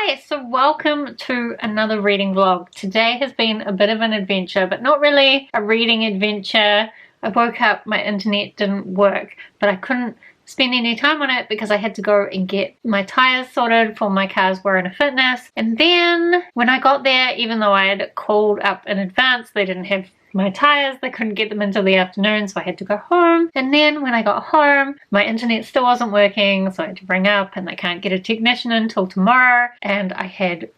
Hi, so welcome to another reading vlog. Today has been a bit of an adventure, but not really a reading adventure. I woke up, my internet didn't work, but I couldn't spend any time on it because I had to go and get my tires sorted for my car's Warrant of Fitness. And then when I got there, even though I had called up in advance, they didn't have my tires, they couldn't get them until the afternoon, so I had to go home. And then when I got home, my internet still wasn't working, so I had to ring up and they can't get a technician until tomorrow. And I had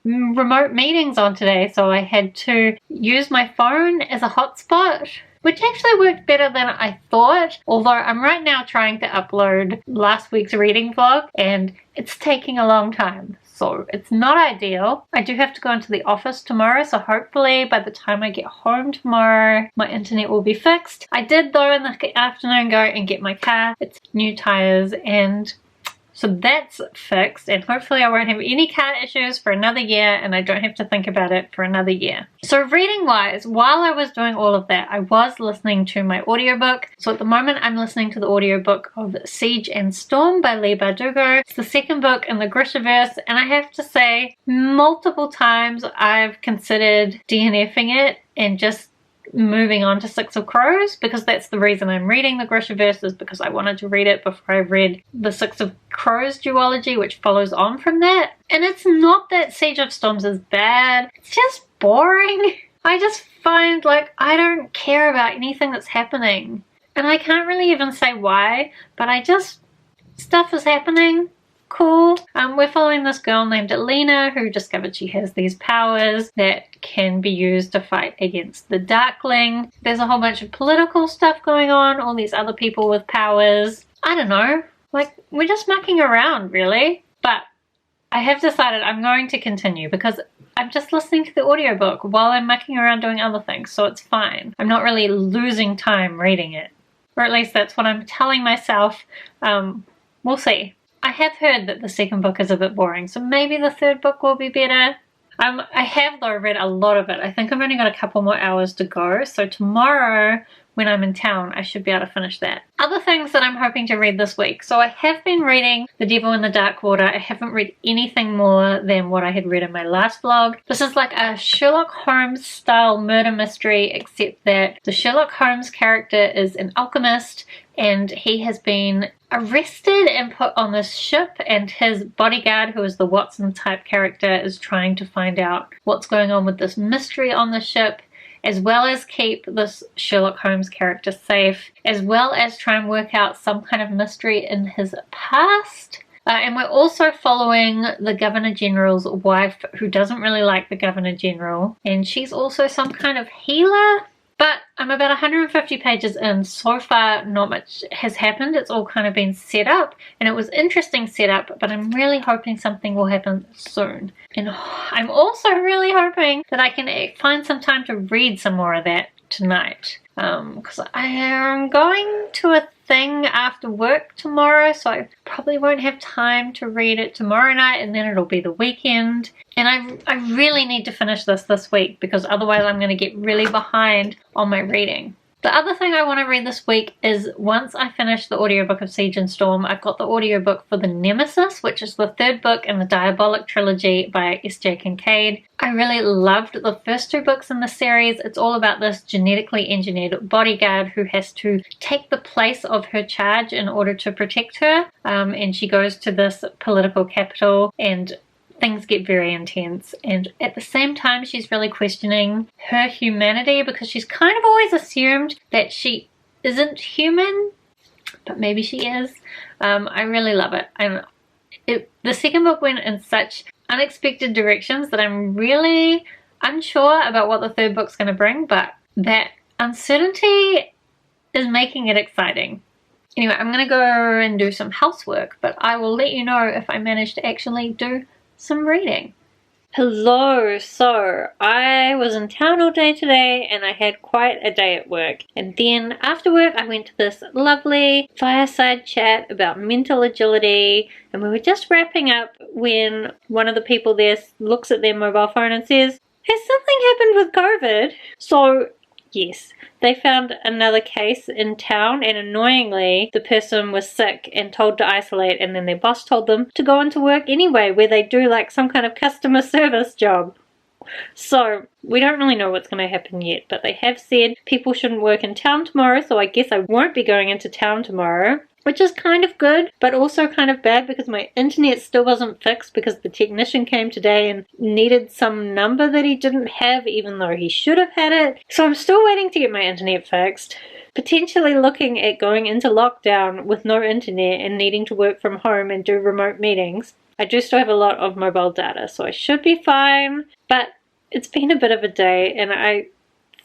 remote meetings on today, so I had to use my phone as a hotspot, which actually worked better than I thought, although I'm right now trying to upload last week's reading vlog and it's taking a long time. So it's not ideal. I do have to go into the office tomorrow, so hopefully by the time I get home tomorrow, my internet will be fixed. I did though in the afternoon go and get my car its new tires, and so that's fixed, and hopefully I won't have any car issues for another year and I don't have to think about it for another year. So reading wise, while I was doing all of that, I was listening to my audiobook. So at the moment I'm listening to the audiobook of Siege and Storm by Leigh Bardugo. It's the second book in the Grishaverse, and I have to say multiple times I've considered DNFing it and just moving on to Six of Crows, because that's the reason I'm reading the Grishaverse, is because I wanted to read it before I read the Six of Crows duology, which follows on from that. And it's not that Siege of Storms is bad, it's just boring. I just find like I don't care about anything that's happening, and I can't really even say why, but stuff is happening. Cool. We're following this girl named Alina who discovered she has these powers that can be used to fight against the Darkling. There's a whole bunch of political stuff going on, all these other people with powers. I don't know, like we're just mucking around really. But I have decided I'm going to continue because I'm just listening to the audiobook while I'm mucking around doing other things, so it's fine. I'm not really losing time reading it, or at least that's what I'm telling myself. We'll see. I have heard that the second book is a bit boring, so maybe the third book will be better. I have though read a lot of it. I think I've only got a couple more hours to go, so tomorrow when I'm in town I should be able to finish that. Other things that I'm hoping to read this week. So I have been reading The Devil in the Dark Water. I haven't read anything more than what I had read in my last vlog. This is like a Sherlock Holmes style murder mystery, except that the Sherlock Holmes character is an alchemist and he has been arrested and put on this ship, and his bodyguard, who is the Watson type character, is trying to find out what's going on with this mystery on the ship, as well as keep this Sherlock Holmes character safe, as well as try and work out some kind of mystery in his past. And we're also following the Governor General's wife, who doesn't really like the Governor General, and she's also some kind of healer. But I'm about 150 pages in. So far not much has happened. It's all kind of been set up, and it was interesting setup, but I'm really hoping something will happen soon. And I'm also really hoping that I can find some time to read some more of that tonight, because I am going to a thing after work tomorrow, so I probably won't have time to read it tomorrow night, and then it'll be the weekend. And I really need to finish this week, because otherwise I'm going to get really behind on my reading. The other thing I want to read this week is, once I finish the audiobook of Siege and Storm, I've got the audiobook for The Nemesis, which is the third book in the Diabolic trilogy by S.J. Kincaid. I really loved the first two books in the series. It's all about this genetically engineered bodyguard who has to take the place of her charge in order to protect her. And she goes to this political capital, and things get very intense, and at the same time she's really questioning her humanity, because she's kind of always assumed that she isn't human, but maybe she is. I really love it. The second book went in such unexpected directions that I'm really unsure about what the third book's going to bring, but that uncertainty is making it exciting. Anyway, I'm going to go and do some housework, but I will let you know if I manage to actually do some reading. Hello, so I was in town all day today and I had quite a day at work, and then after work I went to this lovely fireside chat about mental agility, and we were just wrapping up when one of the people there looks at their mobile phone and says, "Has something happened with COVID?" So Yes, they found another case in town, and annoyingly, the person was sick and told to isolate, and then their boss told them to go into work anyway, where they do like some kind of customer service job. So, we don't really know what's going to happen yet, but they have said people shouldn't work in town tomorrow, so I guess I won't be going into town tomorrow. Which is kind of good, but also kind of bad because my internet still wasn't fixed because the technician came today and needed some number that he didn't have even though he should have had it. So I'm still waiting to get my internet fixed. Potentially looking at going into lockdown with no internet and needing to work from home and do remote meetings. I do still have a lot of mobile data, so I should be fine, but it's been a bit of a day and I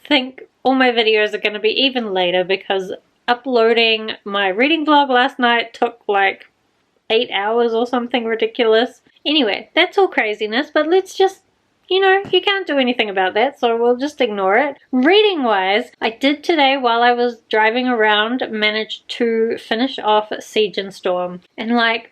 think all my videos are going to be even later because uploading my reading vlog last night took like 8 hours or something ridiculous. Anyway, that's all craziness, but let's just, you can't do anything about that, so we'll just ignore it. Reading wise, I did today while I was driving around manage to finish off Siege and Storm. And I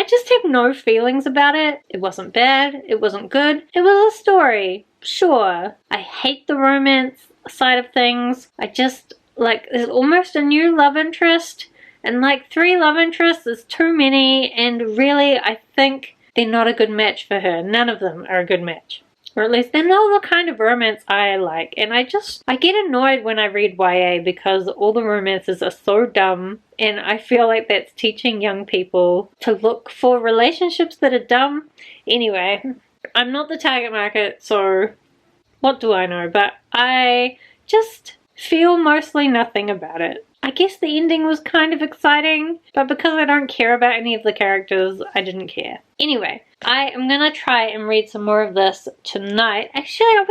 just have no feelings about it. It wasn't bad, it wasn't good, it was a story, sure. I hate the romance side of things. I just there's almost a new love interest, and 3 love interests is too many, and really I think they're not a good match for her. None of them are a good match. Or at least they're not the kind of romance I like, and I get annoyed when I read YA because all the romances are so dumb, and I feel like that's teaching young people to look for relationships that are dumb. Anyway, I'm not the target market, so what do I know, but I just feel mostly nothing about it. I guess the ending was kind of exciting, but because I don't care about any of the characters, I didn't care. Anyway, I am gonna try and read some more of this tonight. Actually, I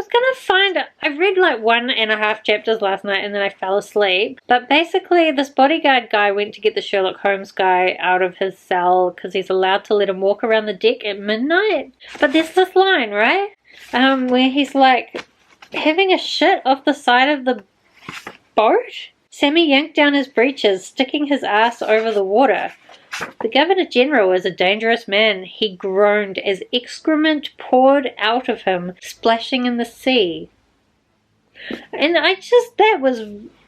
read 1.5 chapters last night and then I fell asleep. But basically, this bodyguard guy went to get the Sherlock Holmes guy out of his cell because he's allowed to let him walk around the deck at midnight. But there's this line, right? Where he's having a shit off the side of the boat? Sammy yanked down his breeches, sticking his ass over the water. The Governor-General is a dangerous man, he groaned as excrement poured out of him, splashing in the sea. And that was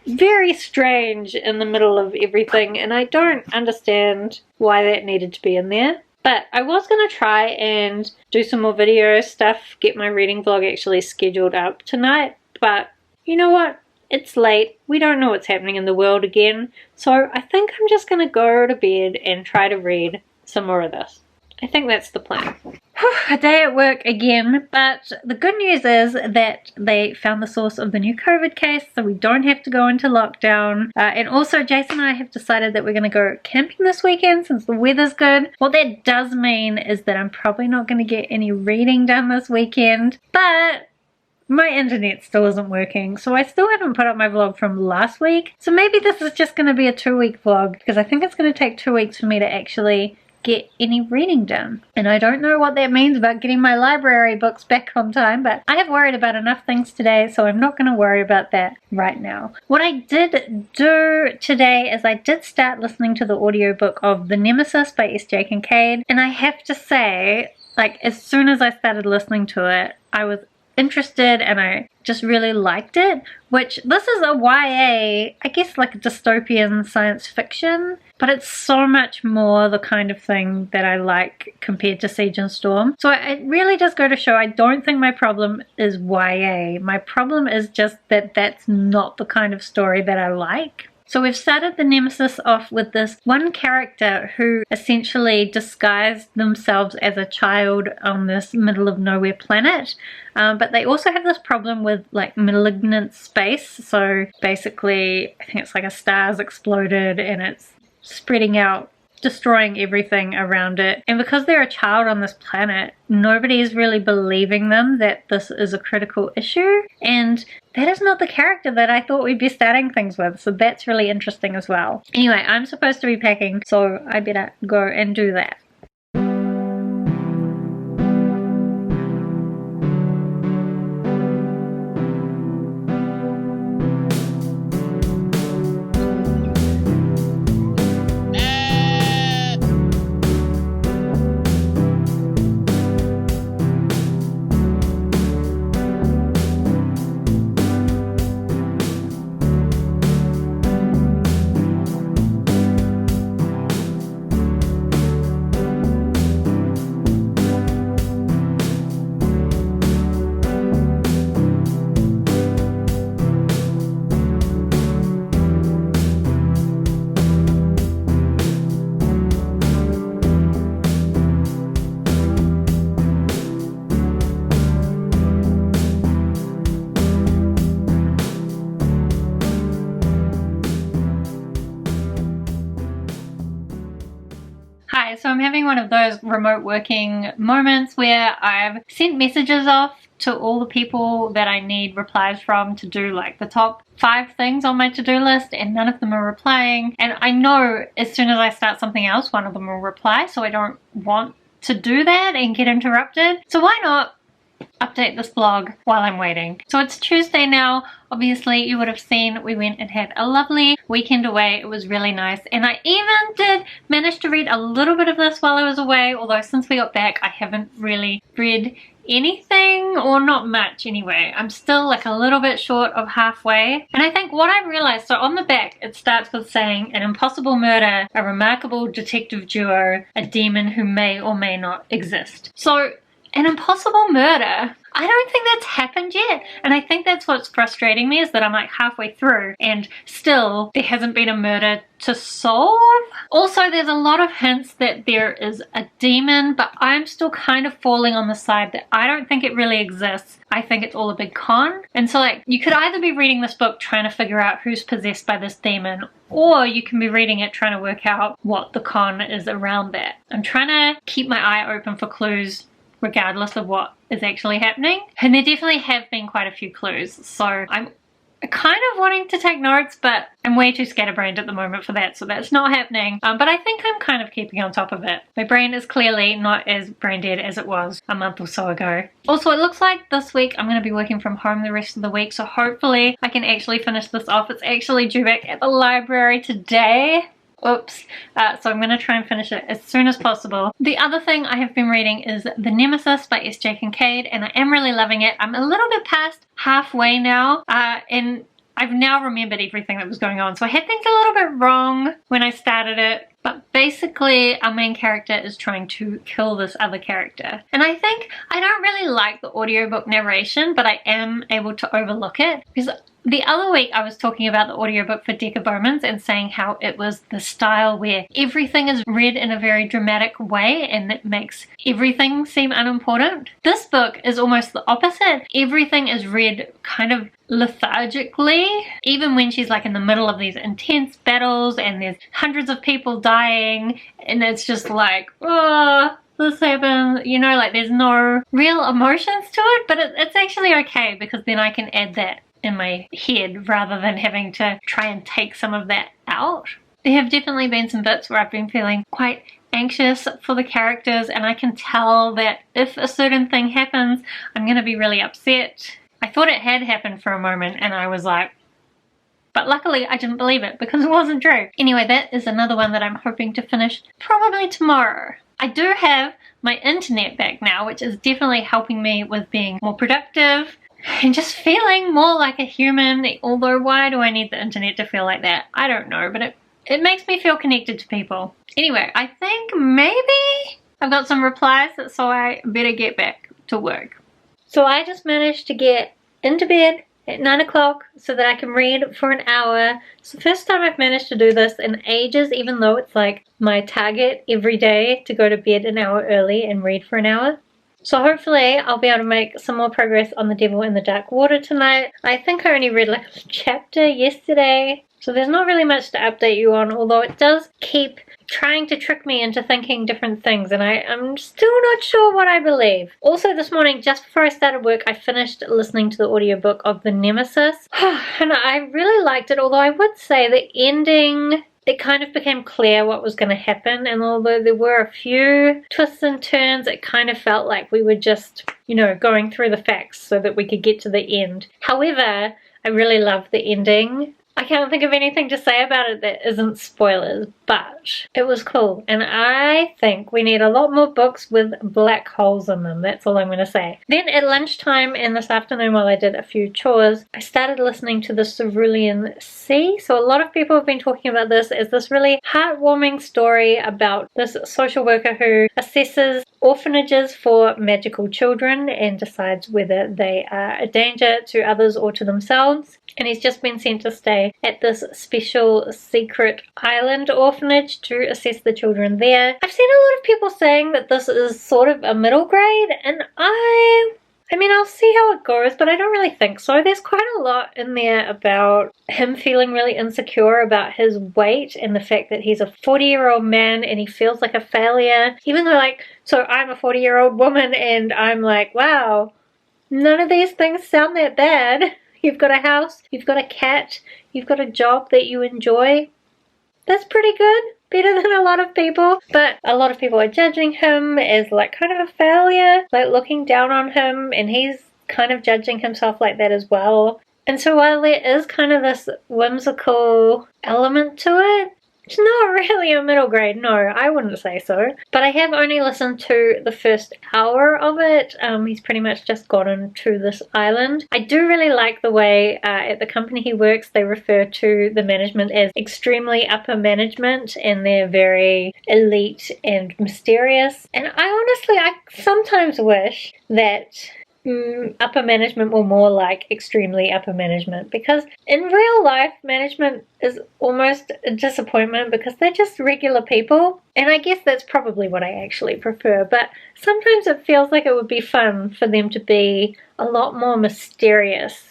very strange in the middle of everything, and I don't understand why that needed to be in there. But I was going to try and do some more video stuff, get my reading vlog actually scheduled up tonight, but you know what? It's late, we don't know what's happening in the world again, so I think I'm just going to go to bed and try to read some more of this. I think that's the plan. A day at work again, but the good news is that they found the source of the new COVID case, so we don't have to go into lockdown. And also Jason and I have decided that we're going to go camping this weekend since the weather's good. What that does mean is that I'm probably not going to get any reading done this weekend, but my internet still isn't working, so I still haven't put up my vlog from last week. So maybe this is just going to be a 2-week vlog, because I think it's going to take 2 weeks for me to actually get any reading done. And I don't know what that means about getting my library books back on time, but I have worried about enough things today, so I'm not going to worry about that right now. What I did do today is I did start listening to the audiobook of The Nemesis by S.J. Kincaid, and I have to say, as soon as I started listening to it, I was interested and I just really liked it, which this is a YA, I guess a dystopian science fiction, but it's so much more the kind of thing that I like compared to Siege and Storm. So it really does go to show I don't think my problem is YA. My problem is just that that's not the kind of story that I like. So we've started The Nemesis off with this one character who essentially disguised themselves as a child on this middle of nowhere planet. But they also have this problem with malignant space. So basically, I think it's a star's exploded and it's spreading out, destroying everything around it. And because they're a child on this planet, nobody is really believing them that this is a critical issue. And that is not the character that I thought we'd be starting things with. So that's really interesting as well. Anyway, I'm supposed to be packing, so I better go and do that. having one of those remote working moments where I've sent messages off to all the people that I need replies from to do like the top 5 things on my to-do list, and none of them are replying. And I know as soon as I start something else, one of them will reply, so I don't want to do that and get interrupted. So why not update this blog while I'm waiting? So it's Tuesday now. Obviously you would have seen we went and had a lovely weekend away. It was really nice, and I even did manage to read a little bit of this while I was away, although since we got back I haven't really read anything, or not much anyway. I'm still like a little bit short of halfway. And I think what I realized, so on the back it starts with saying an impossible murder, a remarkable detective duo, a demon who may or may not exist. So an impossible murder, I don't think that's happened yet, and I think that's what's frustrating me, is that I'm like halfway through and still there hasn't been a murder to solve. Also, there's a lot of hints that there is a demon, but I'm still kind of falling on the side that I don't think it really exists. I think it's all a big con. And so like, you could either be reading this book trying to figure out who's possessed by this demon, or you can be reading it trying to work out what the con is around that. I'm trying to keep my eye open for clues regardless of what is actually happening, and there definitely have been quite a few clues, so I'm kind of wanting to take notes, but I'm way too scatterbrained at the moment for that, so that's not happening. But I think I'm kind of keeping on top of it. My brain is clearly not as brain dead as it was a month or so ago. Also, it looks like this week I'm going to be working from home the rest of the week, so hopefully I can actually finish this off. It's actually due back at the library today. Oops. So I'm going to try and finish it as soon as possible. The other thing I have been reading is The Nemesis by S.J. Kincaid, and I am really loving it. I'm a little bit past halfway now, and I've now remembered everything that was going on. So I had things a little bit wrong when I started it, but basically our main character is trying to kill this other character. And I think I don't really like the audiobook narration, but I am able to overlook it, because the other week I was talking about the audiobook for Decca Bowmans and saying how it was the style where everything is read in a very dramatic way and it makes everything seem unimportant. This book is almost the opposite. Everything is read kind of lethargically, even when she's like in the middle of these intense battles and there's hundreds of people dying, and it's just like, oh, this happened, you know, like there's no real emotions to it, but it's actually okay, because then I can add that in my head rather than having to try and take some of that out. There have definitely been some bits where I've been feeling quite anxious for the characters, and I can tell that if a certain thing happens, I'm going to be really upset. I thought it had happened for a moment and I was like, but luckily I didn't believe it because it wasn't true. Anyway, that is another one that I'm hoping to finish probably tomorrow. I do have my internet back now, which is definitely helping me with being more productive and just feeling more like a human. Although, why do I need the internet to feel like that? I don't know, but it makes me feel connected to people. Anyway, I think maybe I've got some replies, so I better get back to work. So I just managed to get into bed at 9 o'clock so that I can read for an hour. It's the first time I've managed to do this in ages, even though it's like my target every day to go to bed an hour early and read for an hour. So hopefully I'll be able to make some more progress on The Devil in the Dark Water tonight. I think I only read like a chapter yesterday, so there's not really much to update you on, although it does keep trying to trick me into thinking different things, and I'm still not sure what I believe. Also this morning, just before I started work, I finished listening to the audiobook of The Nemesis, and I really liked it, although I would say the ending, it kind of became clear what was going to happen, and although there were a few twists and turns, it kind of felt like we were just, you know, going through the facts so that we could get to the end. However, I really loved the ending. I can't think of anything to say about it that isn't spoilers, but it was cool, and I think we need a lot more books with black holes in them. That's all I'm going to say. Then at lunchtime and this afternoon, while I did a few chores, I started listening to the Cerulean Sea. So a lot of people have been talking about this as this really heartwarming story about this social worker who assesses orphanages for magical children and decides whether they are a danger to others or to themselves. And he's just been sent to stay at this special secret island orphanage to assess the children there. I've seen a lot of people saying that this is sort of a middle grade, and I I mean, I'll see how it goes, but I don't really think so. There's quite a lot in there about him feeling really insecure about his weight and the fact that he's a 40-year-old man and he feels like a failure. Even though, like, so I'm a 40-year-old woman and I'm like, wow, none of these things sound that bad. You've got a house, you've got a cat, you've got a job that you enjoy. That's pretty good. Better than a lot of people. But a lot of people are judging him as like kind of a failure, like looking down on him, and he's kind of judging himself like that as well. And so while there is kind of this whimsical element to it, it's not really a middle grade, no, I wouldn't say so. But I have only listened to the first hour of it. He's pretty much just gotten to this island. I do really like the way at the company he works, they refer to the management as extremely upper management, and they're very elite and mysterious. And I sometimes wish that upper management were more like extremely upper management, because in real life management is almost a disappointment because they're just regular people, and I guess that's probably what I actually prefer, but sometimes it feels like it would be fun for them to be a lot more mysterious.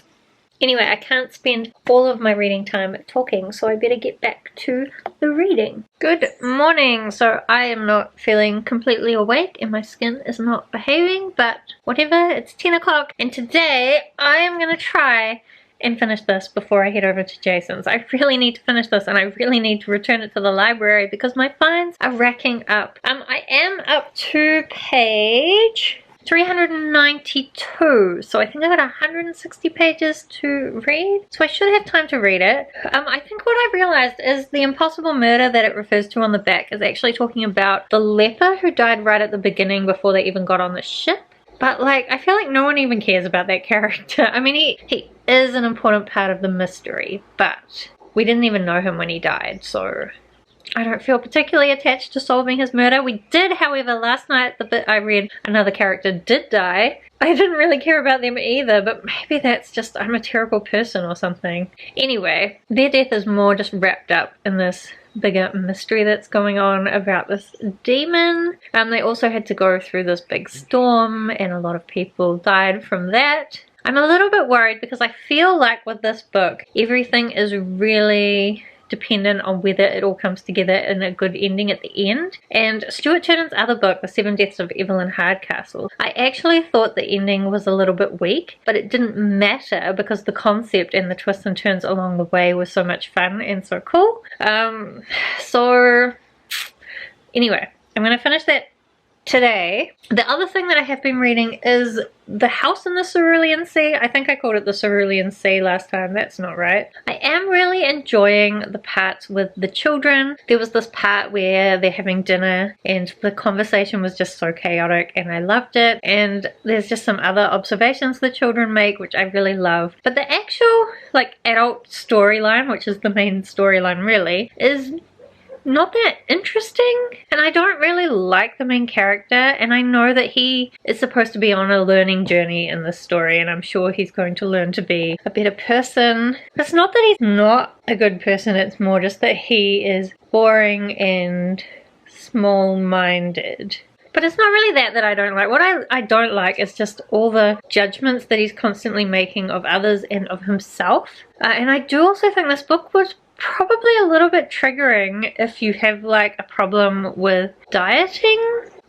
Anyway, I can't spend all of my reading time talking, so I better get back to the reading. Good morning! So I am not feeling completely awake and my skin is not behaving, but whatever, it's 10 o'clock. And today I am going to try and finish this before I head over to Jason's. I really need to finish this, and I really need to return it to the library because my finds are racking up. I am up to page 392, so I think I've got 160 pages to read, so I should have time to read it. I think what I've realized is the impossible murder that it refers to on the back is actually talking about the leper who died right at the beginning before they even got on the ship. But like, I feel like no one even cares about that character. I mean, he is an important part of the mystery, but we didn't even know him when he died, so I don't feel particularly attached to solving his murder. We did, however, last night, the bit I read, another character did die. I didn't really care about them either, but maybe that's just I'm a terrible person or something. Anyway, their death is more just wrapped up in this bigger mystery that's going on about this demon. They also had to go through this big storm, and a lot of people died from that. I'm a little bit worried because I feel like with this book, everything is really dependent on whether it all comes together in a good ending at the end. And Stuart Churnon's other book, The Seven Deaths of Evelyn Hardcastle, I actually thought the ending was a little bit weak, but it didn't matter because the concept and the twists and turns along the way were so much fun and so cool. So anyway, I'm going to finish that today. The other thing that I have been reading is The House in the Cerulean Sea. I think I called it the Cerulean Sea last time. That's not right. I am really enjoying the parts with the children. There was this part where they're having dinner and the conversation was just so chaotic and I loved it. And there's just some other observations the children make which I really love. But the actual like adult storyline, which is the main storyline really, is not that interesting, and I don't really like the main character, and I know that he is supposed to be on a learning journey in this story, and I'm sure he's going to learn to be a better person. It's not that he's not a good person, it's more just that he is boring and small-minded. But it's not really that I don't like. What I don't like is just all the judgments that he's constantly making of others and of himself. And I do also think this book was probably a little bit triggering if you have like a problem with dieting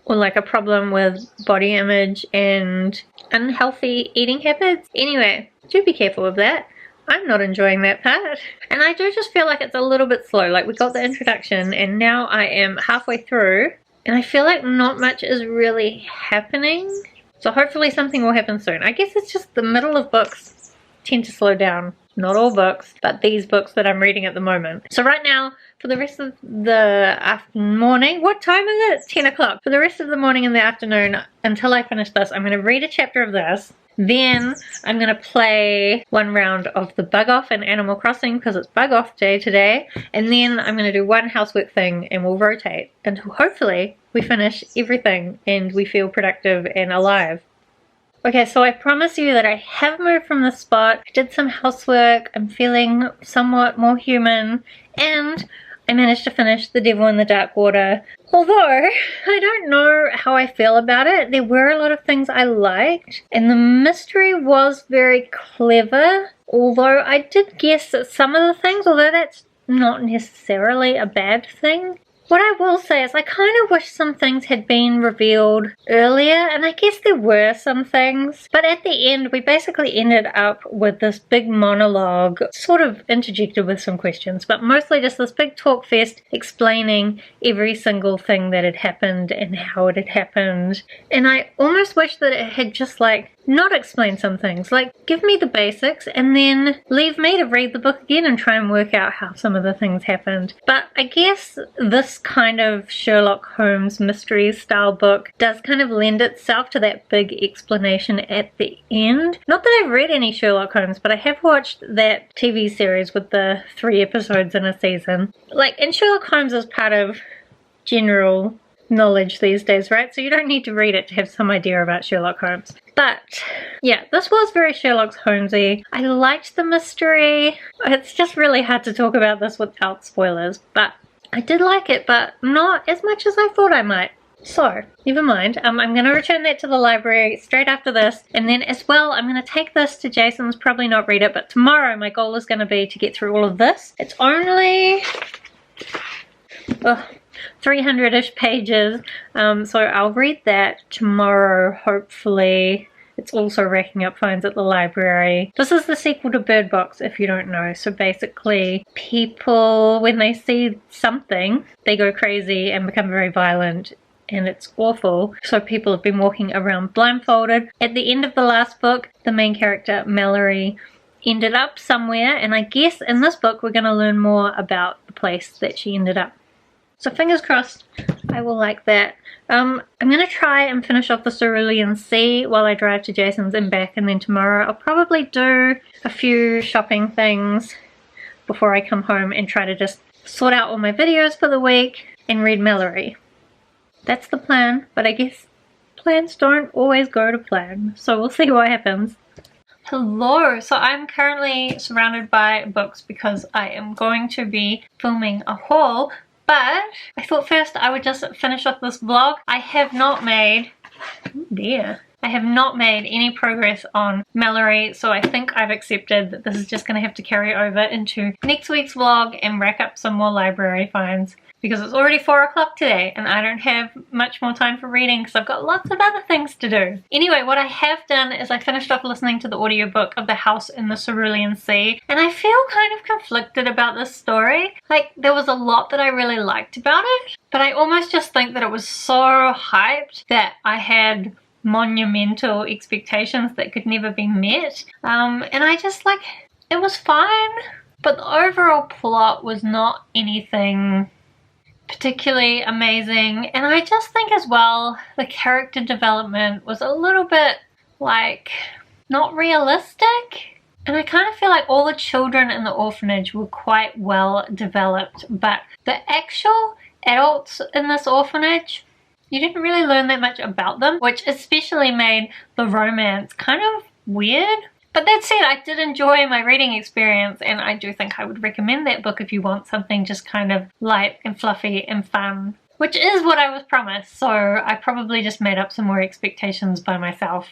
or like a problem with body image and unhealthy eating habits. Anyway, do be careful of that. I'm not enjoying that part. And I do just feel like it's a little bit slow. Like we got the introduction and now I am halfway through and I feel like not much is really happening. So hopefully something will happen soon. I guess it's just the middle of books tend to slow down. Not all books, but these books that I'm reading at the moment. So right now, for the rest of the morning, what time is it? 10 o'clock. For the rest of the morning and the afternoon, until I finish this, I'm going to read a chapter of this. Then I'm going to play one round of the Bug Off in Animal Crossing because it's Bug Off day today. And then I'm going to do one housework thing and we'll rotate until hopefully we finish everything and we feel productive and alive. Okay, so I promise you that I have moved from the spot. I did some housework. I'm feeling somewhat more human. And I managed to finish The Devil in the Dark Water. Although, I don't know how I feel about it. There were a lot of things I liked, and the mystery was very clever. Although I did guess at some of the things, although that's not necessarily a bad thing. What I will say is I kind of wish some things had been revealed earlier, and I guess there were some things, but at the end we basically ended up with this big monologue, sort of interjected with some questions, but mostly just this big talk fest explaining every single thing that had happened and how it had happened. And I almost wish that it had just not explain some things, give me the basics and then leave me to read the book again and try and work out how some of the things happened. But I guess this kind of Sherlock Holmes mystery style book does kind of lend itself to that big explanation at the end. Not that I've read any Sherlock Holmes, but I have watched that TV series with the 3 episodes in a season. And Sherlock Holmes is part of general knowledge these days, right? So you don't need to read it to have some idea about Sherlock Holmes. But yeah, this was very Sherlock Holmesy. I liked the mystery. It's just really hard to talk about this without spoilers, but I did like it, but not as much as I thought I might. So, never mind. I'm going to return that to the library straight after this, and then as well, I'm going to take this to Jason's, probably not read it, but tomorrow my goal is going to be to get through all of this. It's only 300-ish pages, so I'll read that tomorrow, hopefully. It's also racking up fines at the library. This is the sequel to Bird Box, if you don't know. So basically, people, when they see something, they go crazy and become very violent, and it's awful. So people have been walking around blindfolded. At the end of the last book, the main character, Mallory, ended up somewhere, and I guess in this book we're going to learn more about the place that she ended up. So fingers crossed, I will like that. I'm going to try and finish off the Cerulean Sea while I drive to Jason's and back, and then tomorrow I'll probably do a few shopping things before I come home and try to just sort out all my videos for the week and read Mallory. That's the plan, but I guess plans don't always go to plan, so we'll see what happens. Hello, so I'm currently surrounded by books because I am going to be filming a haul. But I thought first I would just finish off this vlog. I have not made any progress on Mallory, so I think I've accepted that this is just going to have to carry over into next week's vlog and rack up some more library finds, because it's already 4 o'clock today and I don't have much more time for reading because I've got lots of other things to do. Anyway, what I have done is I finished off listening to the audiobook of The House in the Cerulean Sea, and I feel kind of conflicted about this story. There was a lot that I really liked about it, but I almost just think that it was so hyped that I had monumental expectations that could never be met. And I just it was fine, but the overall plot was not anything particularly amazing, and I just think as well the character development was a little bit not realistic, and I kind of feel like all the children in the orphanage were quite well developed, but the actual adults in this orphanage, you didn't really learn that much about them, which especially made the romance kind of weird. But that said, I did enjoy my reading experience, and I do think I would recommend that book if you want something just kind of light and fluffy and fun, which is what I was promised, so I probably just made up some more expectations by myself.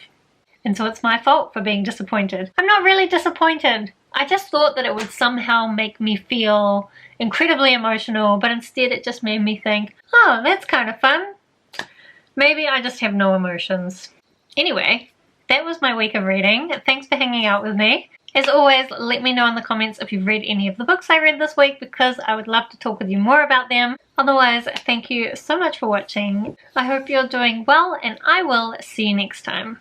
And so it's my fault for being disappointed. I'm not really disappointed. I just thought that it would somehow make me feel incredibly emotional, but instead it just made me think, oh, that's kind of fun. Maybe I just have no emotions. Anyway, that was my week of reading. Thanks for hanging out with me. As always, let me know in the comments if you've read any of the books I read this week, because I would love to talk with you more about them. Otherwise, thank you so much for watching. I hope you're doing well, and I will see you next time.